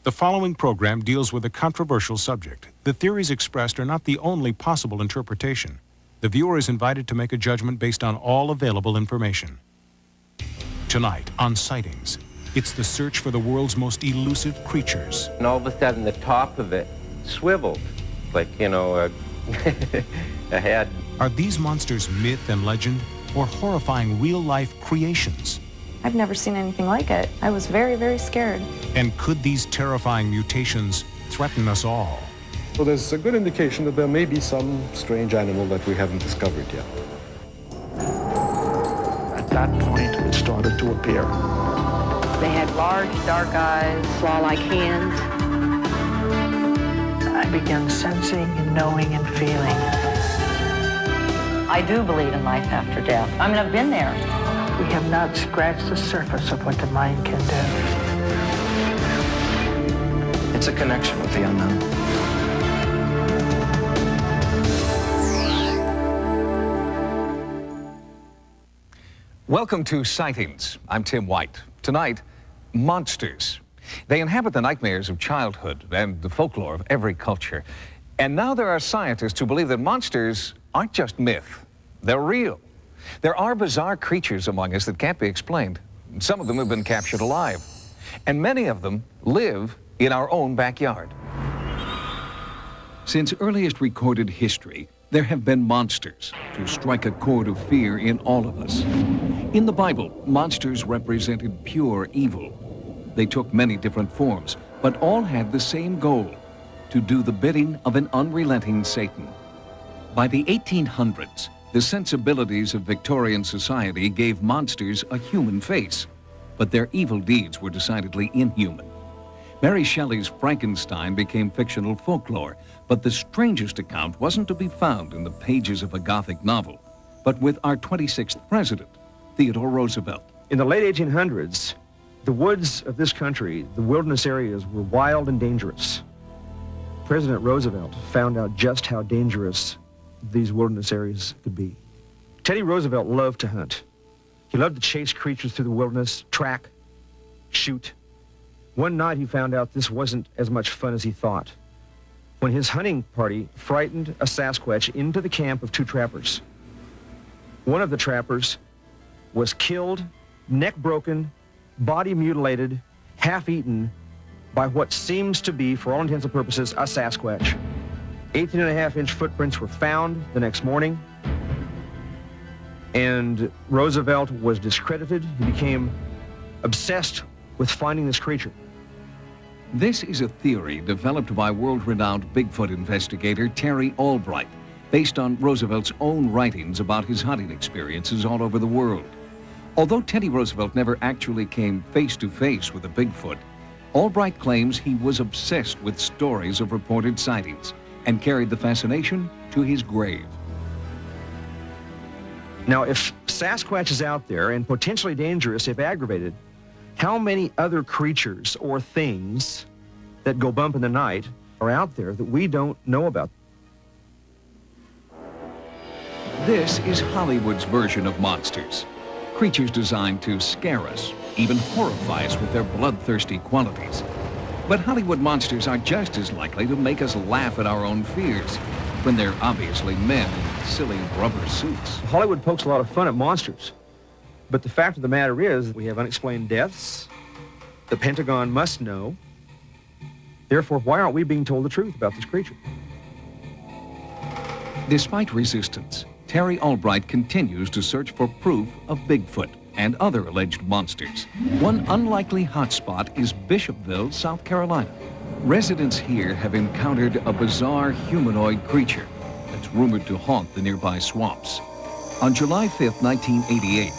The following program deals with a controversial subject. The theories expressed are not the only possible interpretation. The viewer is invited to make a judgment based on all available information. Tonight on Sightings, it's the search for the world's most elusive creatures. And all of a sudden, the top of it swiveled, like, a head. Are these monsters myth and legend, or horrifying real-life creations? I've never seen anything like it. I was very, very scared. And could these terrifying mutations threaten us all? So there's a good indication that there may be some strange animal that we haven't discovered yet. At that point, it started to appear. They had large, dark eyes, claw-like hands. I began sensing and knowing and feeling. I do believe in life after death. I mean, I've been there. We have not scratched the surface of what the mind can do. It's a connection with the unknown. Welcome to Sightings. I'm Tim White. Tonight, monsters. They inhabit the nightmares of childhood and the folklore of every culture. And now there are scientists who believe that monsters aren't just myth. They're real. There are bizarre creatures among us that can't be explained. Some of them have been captured alive. And many of them live in our own backyard. Since earliest recorded history, there have been monsters to strike a chord of fear in all of us. In the Bible, monsters represented pure evil. They took many different forms, but all had the same goal: to do the bidding of an unrelenting Satan. By the 1800s, the sensibilities of Victorian society gave monsters a human face, but their evil deeds were decidedly inhuman. Mary Shelley's Frankenstein became fictional folklore, but the strangest account wasn't to be found in the pages of a Gothic novel, but with our 26th president, Theodore Roosevelt. In the late 1800s, the woods of this country, the wilderness areas, were wild and dangerous. President Roosevelt found out just how dangerous these wilderness areas could be. Teddy Roosevelt loved to hunt. He loved to chase creatures through the wilderness, track, shoot. One night he found out this wasn't as much fun as he thought, when his hunting party frightened a Sasquatch into the camp of two trappers. One of the trappers was killed, neck broken, body mutilated, half-eaten by what seems to be, for all intents and purposes, a Sasquatch. 18.5-inch footprints were found the next morning, and Roosevelt was discredited. He became obsessed with finding this creature. This is a theory developed by world-renowned Bigfoot investigator Terry Albright, based on Roosevelt's own writings about his hunting experiences all over the world. Although Teddy Roosevelt never actually came face-to-face with a Bigfoot, Albright claims he was obsessed with stories of reported sightings and carried the fascination to his grave. Now, if Sasquatch is out there and potentially dangerous if aggravated, how many other creatures or things that go bump in the night are out there that we don't know about? This is Hollywood's version of monsters. Creatures designed to scare us, even horrify us with their bloodthirsty qualities. But Hollywood monsters are just as likely to make us laugh at our own fears when they're obviously men in silly rubber suits. Hollywood pokes a lot of fun at monsters, but the fact of the matter is we have unexplained deaths. The Pentagon must know. Therefore, why aren't we being told the truth about this creature? Despite resistance, Terry Albright continues to search for proof of Bigfoot and other alleged monsters. One unlikely hotspot is Bishopville, South Carolina. Residents here have encountered a bizarre humanoid creature that's rumored to haunt the nearby swamps. On July 5th, 1988,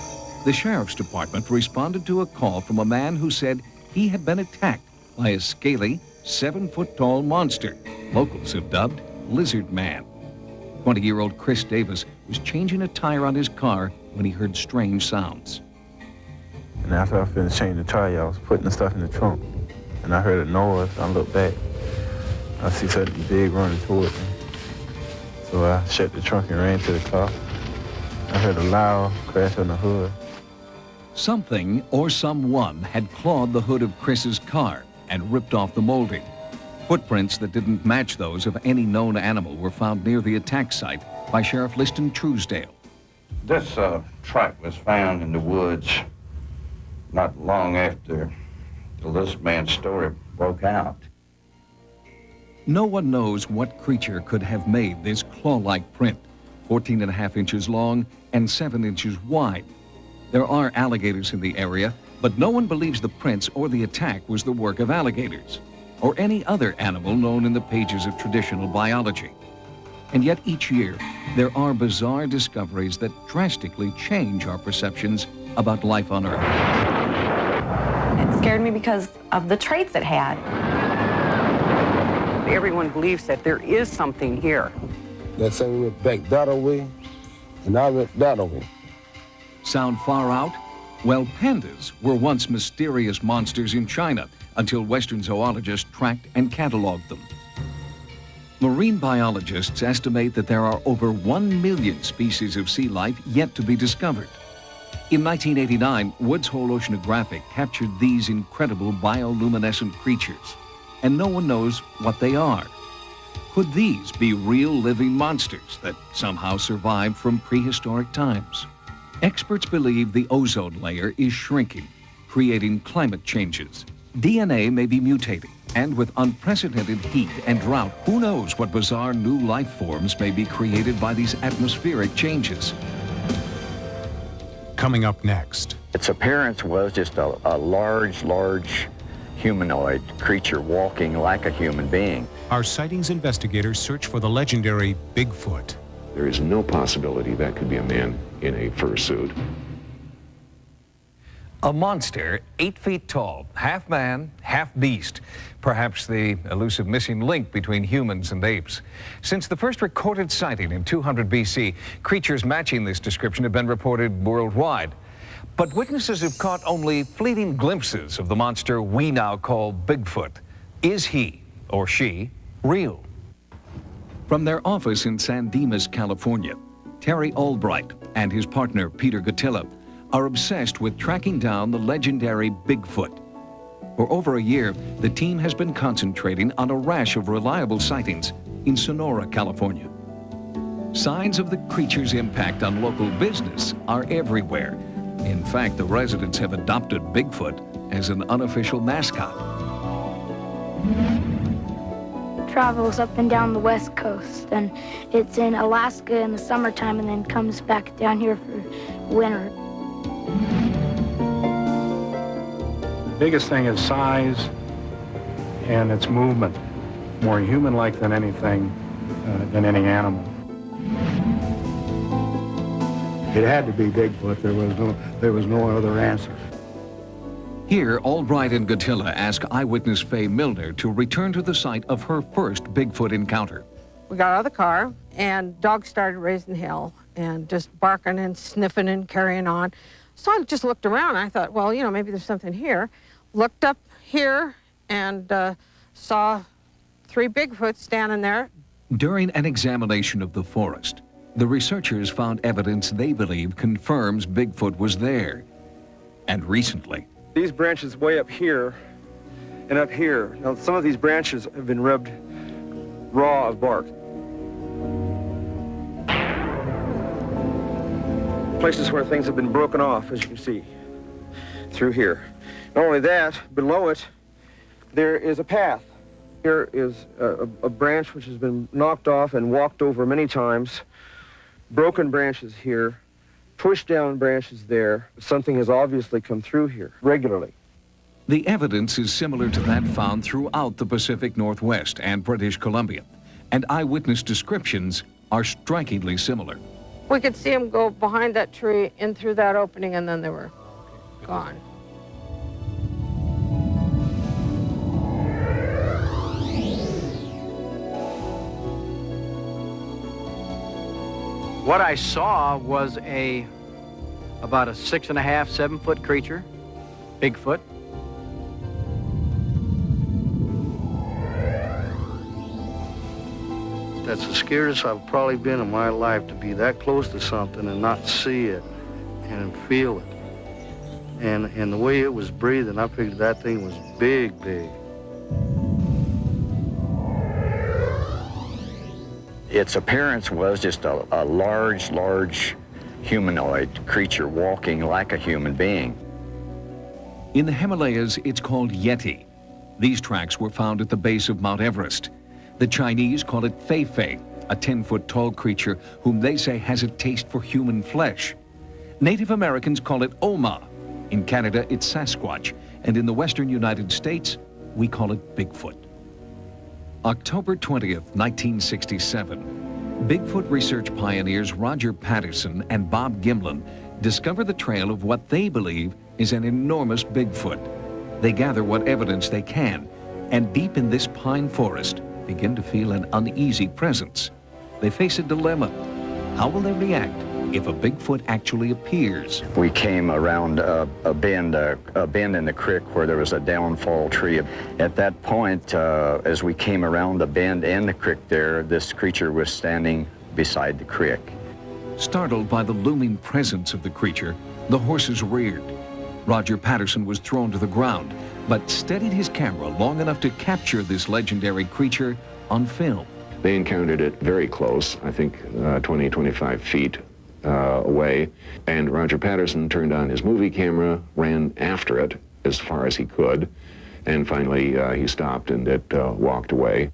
the Sheriff's Department responded to a call from a man who said he had been attacked by a scaly, 7-foot-tall monster locals have dubbed Lizard Man. 20-year-old Chris Davis was changing a tire on his car when he heard strange sounds. And after I finished changing the tire, I was putting the stuff in the trunk. And I heard a noise. I looked back. I see something big running toward me. So I shut the trunk and ran to the car. I heard a loud crash on the hood. Something or someone had clawed the hood of Chris's car and ripped off the molding. Footprints that didn't match those of any known animal were found near the attack site by Sheriff Liston Truesdale. This track was found in the woods not long after this man's story broke out. No one knows what creature could have made this claw-like print, 14.5 inches long and 7 inches wide. There are alligators in the area, but no one believes the prints or the attack was the work of alligators or any other animal known in the pages of traditional biology. And yet each year, there are bizarre discoveries that drastically change our perceptions about life on Earth. It scared me because of the traits it had. Everyone believes that there is something here. That thing went back that way, and I went that way. Sound far out? Well, pandas were once mysterious monsters in China until Western zoologists tracked and cataloged them. Marine biologists estimate that there are over 1 million species of sea life yet to be discovered. In 1989, Woods Hole Oceanographic captured these incredible bioluminescent creatures, and no one knows what they are. Could these be real living monsters that somehow survived from prehistoric times? Experts believe the ozone layer is shrinking, creating climate changes. DNA may be mutating, and with unprecedented heat and drought, who knows what bizarre new life forms may be created by these atmospheric changes. Coming up next. Its appearance was just a large humanoid creature walking like a human being. Our sightings investigators search for the legendary Bigfoot. There is no possibility that could be a man in a fursuit. A monster 8 feet tall, half man, half beast. Perhaps the elusive missing link between humans and apes. Since the first recorded sighting in 200 BC, creatures matching this description have been reported worldwide. But witnesses have caught only fleeting glimpses of the monster we now call Bigfoot. Is he, or she, real? From their office in San Dimas, California, Terry Albright and his partner Peter Gattila are obsessed with tracking down the legendary Bigfoot. For over a year, the team has been concentrating on a rash of reliable sightings in Sonora, California. Signs of the creature's impact on local business are everywhere. In fact, the residents have adopted Bigfoot as an unofficial mascot. Travels up and down the West Coast, and it's in Alaska in the summertime and then comes back down here for winter. The biggest thing is size and its movement. More human-like than anything, than any animal. It had to be Bigfoot. There was no other answer. Here, Albright and Gattila ask eyewitness Faye Milner to return to the site of her first Bigfoot encounter. We got out of the car, and dogs started raising hell and just barking and sniffing and carrying on. So I just looked around. I thought, well, maybe there's something here. Looked up here and saw 3 Bigfoots standing there. During an examination of the forest, the researchers found evidence they believe confirms Bigfoot was there. And recently, these branches way up here and up here. Now, some of these branches have been rubbed raw of bark. Places where things have been broken off, as you can see, through here. Not only that, below it, there is a path. Here is a branch which has been knocked off and walked over many times. Broken branches here, pushed down branches there. Something has obviously come through here regularly. the evidence is similar to that found throughout the Pacific Northwest and British Columbia, and eyewitness descriptions are strikingly similar. We could see them go behind that tree, in through that opening, and then they were gone. What I saw was about a 6.5, 7 foot creature, Bigfoot. That's the scariest I've probably been in my life, to be that close to something and not see it and feel it. And the way it was breathing, I figured that thing was big, big. Its appearance was just a large humanoid creature walking like a human being. In the Himalayas, it's called Yeti. These tracks were found at the base of Mount Everest. The Chinese call it Fei-Fei, a 10-foot-tall creature whom they say has a taste for human flesh. Native Americans call it Oma. In Canada, it's Sasquatch. And in the western United States, we call it Bigfoot. October 20th, 1967, Bigfoot research pioneers Roger Patterson and Bob Gimlin discover the trail of what they believe is an enormous Bigfoot. They gather what evidence they can, and deep in this pine forest, begin to feel an uneasy presence. They face a dilemma. How will they react if a Bigfoot actually appears? We came around a bend in the creek where there was a downfall tree. At that point, as we came around the bend in the creek there, this creature was standing beside the creek. Startled by the looming presence of the creature, the horses reared. Roger Patterson was thrown to the ground, but steadied his camera long enough to capture this legendary creature on film. They encountered it very close, I think 20, 25 feet away, and Roger Patterson turned on his movie camera, ran after it as far as he could, and finally he stopped and it walked away.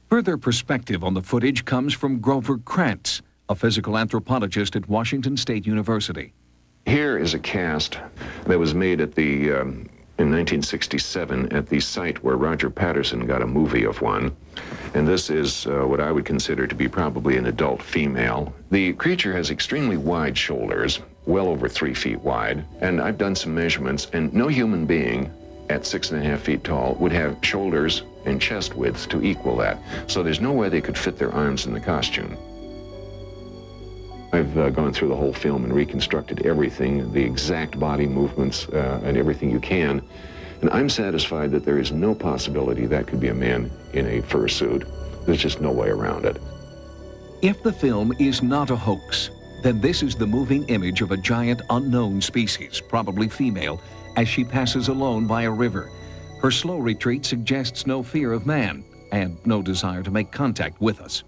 Further perspective on the footage comes from Grover Krantz, a physical anthropologist at Washington State University. Here is a cast that was made at the, in 1967 at the site where Roger Patterson got a movie of one. And this is what I would consider to be probably an adult female. The creature has extremely wide shoulders, well over 3 feet wide. And I've done some measurements, and no human being at 6.5 feet tall would have shoulders and chest width to equal that. So there's no way they could fit their arms in the costume. I've gone through the whole film and reconstructed everything, the exact body movements and everything you can. And I'm satisfied that there is no possibility that could be a man in a fursuit. There's just no way around it. If the film is not a hoax, then this is the moving image of a giant unknown species, probably female, as she passes alone by a river. Her slow retreat suggests no fear of man and no desire to make contact with us.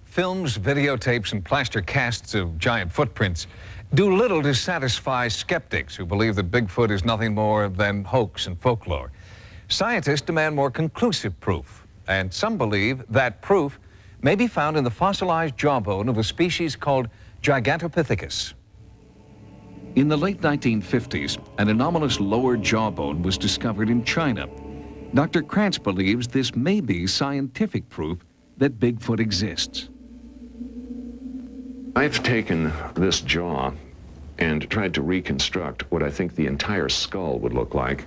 Films, videotapes, and plaster casts of giant footprints do little to satisfy skeptics who believe that Bigfoot is nothing more than hoax and folklore. Scientists demand more conclusive proof, and some believe that proof may be found in the fossilized jawbone of a species called Gigantopithecus. In the late 1950s, an anomalous lower jawbone was discovered in China. Dr. Krantz believes this may be scientific proof that Bigfoot exists. I've taken this jaw and tried to reconstruct what I think the entire skull would look like.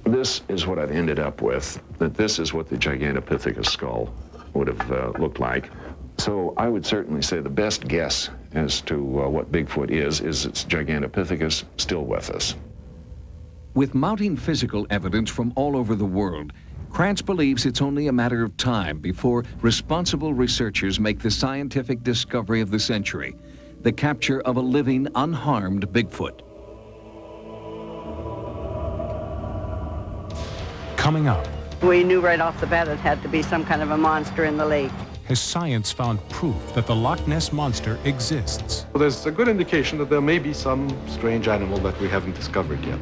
This is what I've ended up with, that this is what the Gigantopithecus skull would have looked like. So I would certainly say the best guess as to what Bigfoot is it's Gigantopithecus still with us. With mounting physical evidence from all over the world, Krantz believes it's only a matter of time before responsible researchers make the scientific discovery of the century, the capture of a living, unharmed Bigfoot. Coming up, we knew right off the bat it had to be some kind of a monster in the lake. has science found proof that the Loch Ness Monster exists? Well, there's a good indication that there may be some strange animal that we haven't discovered yet.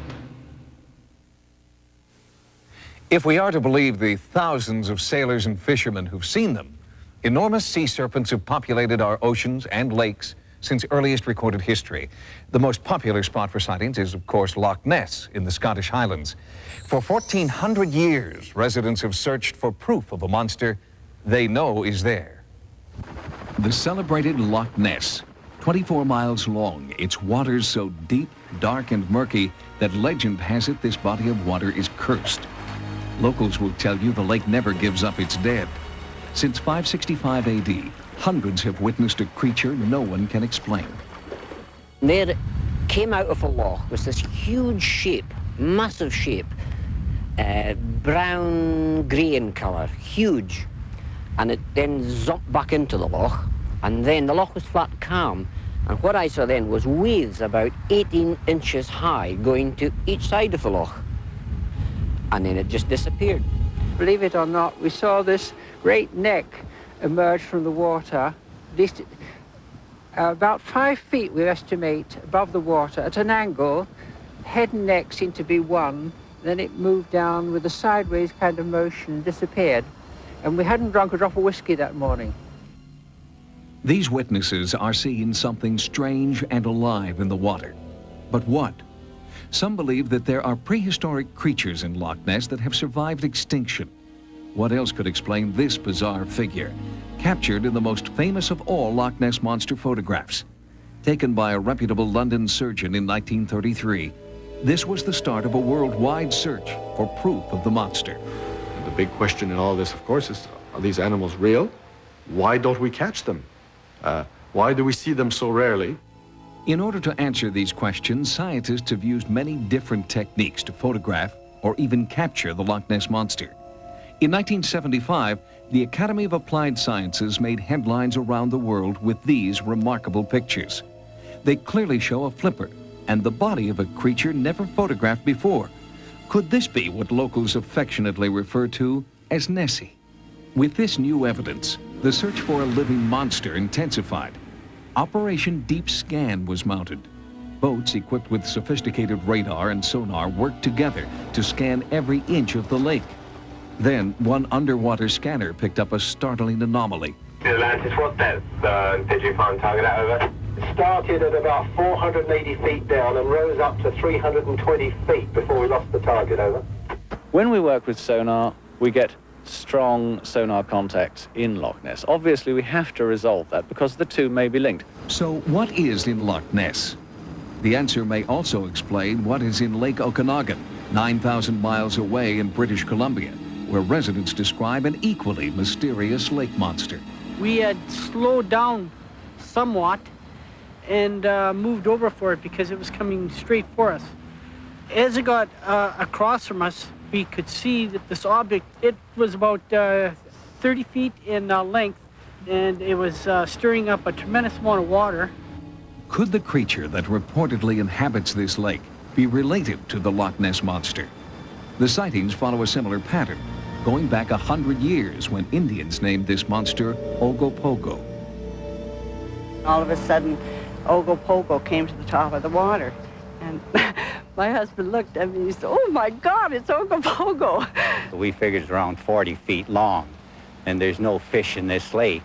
If we are to believe the thousands of sailors and fishermen who've seen them, enormous sea serpents have populated our oceans and lakes since earliest recorded history. The most popular spot for sightings is, of course, Loch Ness in the Scottish Highlands. For 1,400 years, residents have searched for proof of a monster they know is there. The celebrated Loch Ness, 24 miles long, its waters so deep, dark, and murky that legend has it this body of water is cursed. Locals will tell you the lake never gives up its dead. Since 565 AD, hundreds have witnessed a creature no one can explain. There came out of a loch was this huge shape, massive shape, brown grey in colour, huge. And it then zomped back into the loch, and then the loch was flat calm. And what I saw then was waves about 18 inches high going to each side of the loch. And then it just disappeared. Believe it or not, we saw this great neck emerged from the water, at least about 5 feet, we estimate, above the water at an angle. Head and neck seemed to be one. Then it moved down with a sideways kind of motion and disappeared. And we hadn't drunk a drop of whiskey that morning. These witnesses are seeing something strange and alive in the water. But what? Some believe that there are prehistoric creatures in Loch Ness that have survived extinction. What else could explain this bizarre figure, captured in the most famous of all Loch Ness Monster photographs? Taken by a reputable London surgeon in 1933, this was the start of a worldwide search for proof of the monster. The big question in all this, of course, is, are these animals real? Why don't we catch them? Why do we see them so rarely? In order to answer these questions, scientists have used many different techniques to photograph or even capture the Loch Ness Monster. In 1975, the Academy of Applied Sciences made headlines around the world with these remarkable pictures. They clearly show a flipper and the body of a creature never photographed before. Could this be what locals affectionately refer to as Nessie? With this new evidence, the search for a living monster intensified. Operation Deep Scan was mounted. Boats equipped with sophisticated radar and sonar worked together to scan every inch of the lake. Then, one underwater scanner picked up a startling anomaly. Atlantis, what depth did you find target at, over? It started at about 480 feet down and rose up to 320 feet before we lost the target, over. When we work with sonar, we get strong sonar contacts in Loch Ness. Obviously, we have to resolve that because the two may be linked. So what is in Loch Ness? The answer may also explain what is in Lake Okanagan, 9,000 miles away in British Columbia, where residents describe an equally mysterious lake monster. We had slowed down somewhat and moved over for it because it was coming straight for us. As it got across from us, we could see that this object, it was about 30 feet in length, and it was stirring up a tremendous amount of water. Could the creature that reportedly inhabits this lake be related to the Loch Ness Monster? The sightings follow a similar pattern, going back 100 years when Indians named this monster Ogopogo. All of a sudden, Ogopogo came to the top of the water. And my husband looked at me and he said, "Oh my God, it's Ogopogo." We figured it's around 40 feet long, and there's no fish in this lake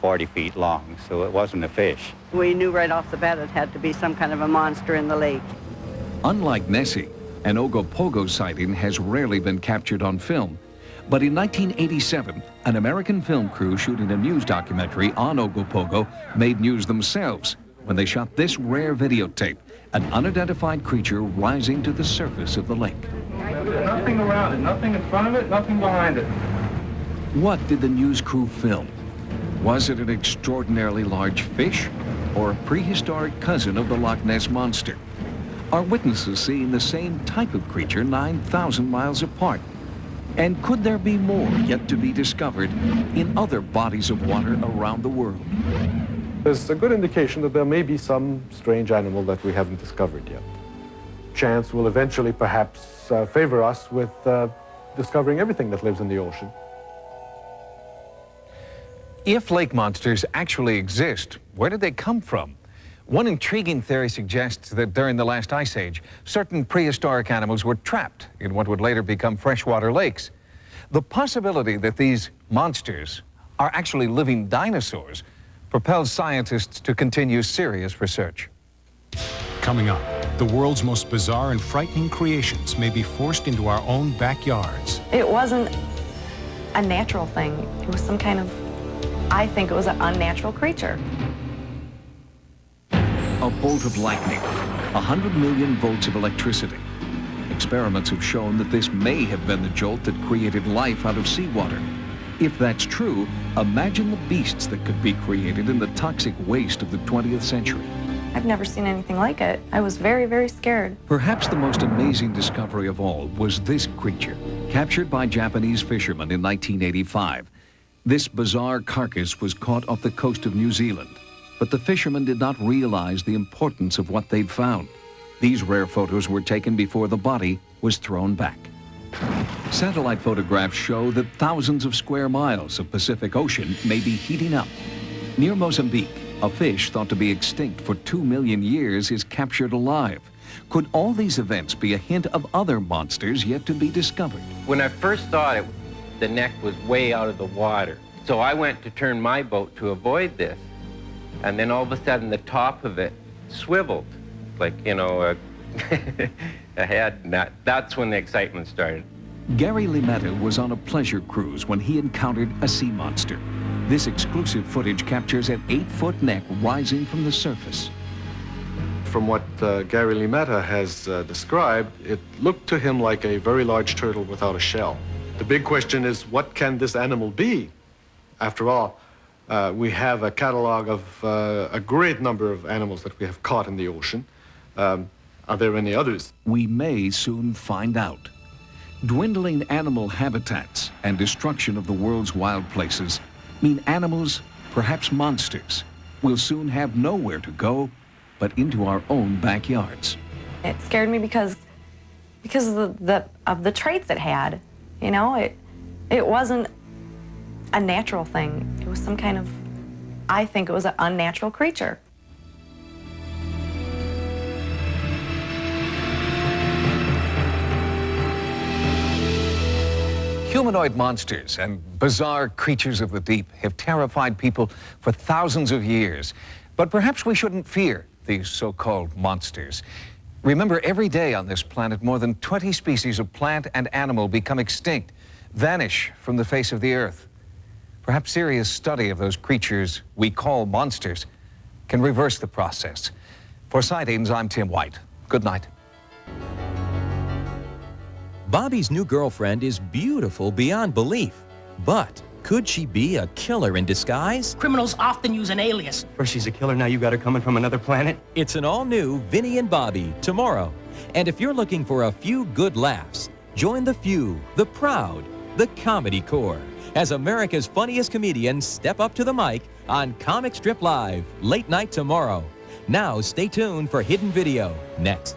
40 feet long, so it wasn't a fish. We knew right off the bat it had to be some kind of a monster in the lake. Unlike Nessie, an Ogopogo sighting has rarely been captured on film. But in 1987, an American film crew shooting a news documentary on Ogopogo made news themselves when they shot this rare videotape, an unidentified creature rising to the surface of the lake. Nothing around it, nothing in front of it, nothing behind it. What did the news crew film? Was it an extraordinarily large fish or a prehistoric cousin of the Loch Ness Monster? Are witnesses seeing the same type of creature 9,000 miles apart? And could there be more yet to be discovered in other bodies of water around the world? There's a good indication that there may be some strange animal that we haven't discovered yet. Chance will eventually perhaps favor us with discovering everything that lives in the ocean. If lake monsters actually exist, where did they come from? One intriguing theory suggests that during the last ice age, certain prehistoric animals were trapped in what would later become freshwater lakes. The possibility that these monsters are actually living dinosaurs propels scientists to continue serious research. Coming up, the world's most bizarre and frightening creations may be forced into our own backyards. It wasn't a natural thing. It was some kind of, I think it was an unnatural creature. A bolt of lightning, 100 million volts of electricity. Experiments have shown that this may have been the jolt that created life out of seawater. If that's true, imagine the beasts that could be created in the toxic waste of the 20th century. I've never seen anything like it. I was very, very scared. Perhaps the most amazing discovery of all was this creature, captured by Japanese fishermen in 1985. This bizarre carcass was caught off the coast of New Zealand. But the fishermen did not realize the importance of what they'd found. These rare photos were taken before the body was thrown back. Satellite photographs show that thousands of square miles of Pacific Ocean may be heating up. Near Mozambique, a fish thought to be extinct for 2 million years is captured alive. Could all these events be a hint of other monsters yet to be discovered? When I first saw it, the neck was way out of the water. So I went to turn my boat to avoid this. And then all of a sudden the top of it swiveled, like, you know, a head. And that's when the excitement started. Gary Limetta was on a pleasure cruise when he encountered a sea monster. This exclusive footage captures an 8-foot neck rising from the surface. From what Gary Limetta has described, it looked to him like a very large turtle without a shell. The big question is, what can this animal be? After all, we have a catalog of a great number of animals that we have caught in the ocean. Are there any others? We may soon find out. Dwindling animal habitats and destruction of the world's wild places mean animals, perhaps monsters, will soon have nowhere to go but into our own backyards. It scared me because of the traits it had. You know, it wasn't a natural thing. It was some kind of, I think it was an unnatural creature. Humanoid monsters and bizarre creatures of the deep have terrified people for thousands of years. But perhaps we shouldn't fear these so-called monsters. Remember, every day on this planet, more than 20 species of plant and animal become extinct, vanish from the face of the earth. Perhaps serious study of those creatures we call monsters can reverse the process. For Sightings, I'm Tim White. Good night. Bobby's new girlfriend is beautiful beyond belief, but could she be a killer in disguise? Criminals often use an alias. First she's a killer, now you got her coming from another planet? It's an all-new Vinny and Bobby tomorrow. And if you're looking for a few good laughs, join the few, the proud, the Comedy Corps, as America's funniest comedians step up to the mic on Comic Strip Live, late night tomorrow. Now stay tuned for Hidden Video, next.